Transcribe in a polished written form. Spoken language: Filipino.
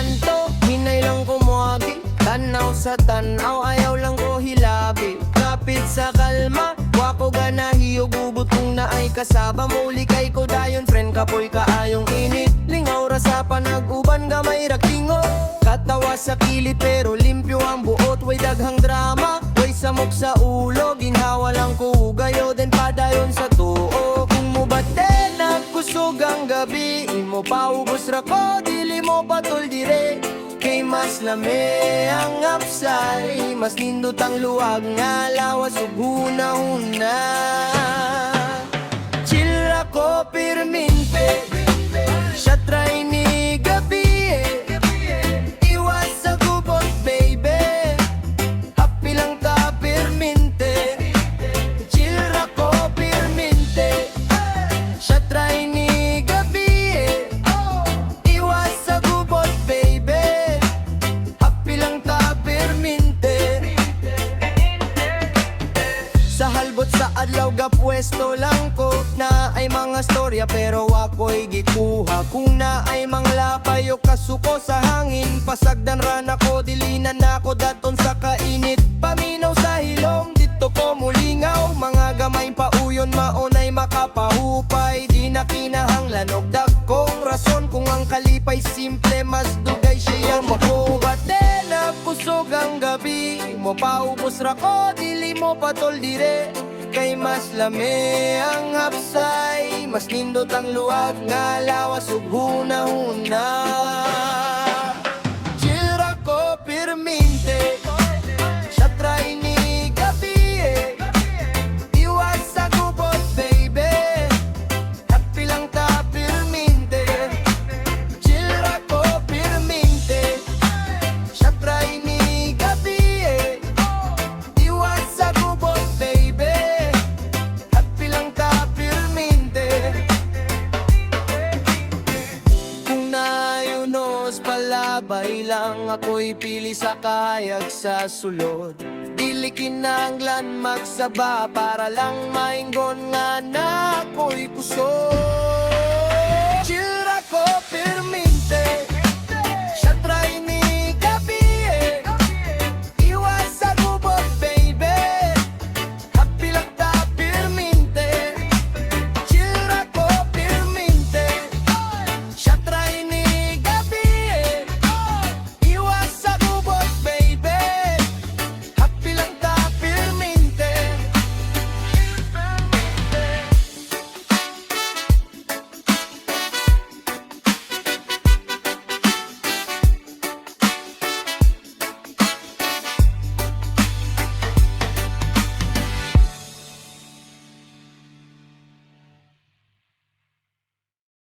kanto, hinay lang ko muagi. Tanaw sa tanaw, ayaw lang ko hilabi. Kapit sa kalma, wako ganahi o gubutong na ay kasaba. Muli kay ko dayon, friend kapoy kaayong init. Lingaw ra sa panag-uban, gamay rakingo. Katawa sa kilit pero limpyo ang buot. Way daghang drama, way samok sa ulo. Ginhawa lang ko gayo, den padayon sa tuo. Kung mo bate, nagkusog ang gabi. Imo paubos ra ko, dili mo patol dire. Kay mas lame ang apsay, mas nindot ang luwag nga lawas ug huna-huna. Chill ako pirminte, siya try ni gabi iwas sa gubot baby, happy lang ta pirminte. Chill ako pirminte, siya try ni gabi iwas sa gubot baby, sa halbot sa adlaw gapwesto lang ko. Na ay mga storya pero wako'y gikuha. Kung na ay manglapay o kasuko sa hangin, pasagdan ra nako, dilinan nako daton sa kainit. Paminaw sa hilom, dito ko mulingaw. Mga gamay pauyon, maunay makapahupay. Di na kinahanglan og dakong rason. Kung ang kalipay simple, mas dugay siya makubate. Nagkusog ang gabi, mo paubos ra ko, dili mo patol dire. Kay mas lame ang hapsay, mas nindot ang luwag nga lawas ug huna-huna. Chill ra ko pirminte, siya try ni gabi iwas sa gubot baby, happy lang ta pirminte. Chill ra ko pirminte, siya try ni gabi iwas sa gubot baby, happy lang ta pirminte. Kung nayunos palabay lang, ako'y pili sa kahayag sa sulod. Dili kinahanglan magsaba para lang mainggon nga na ako'y kusog.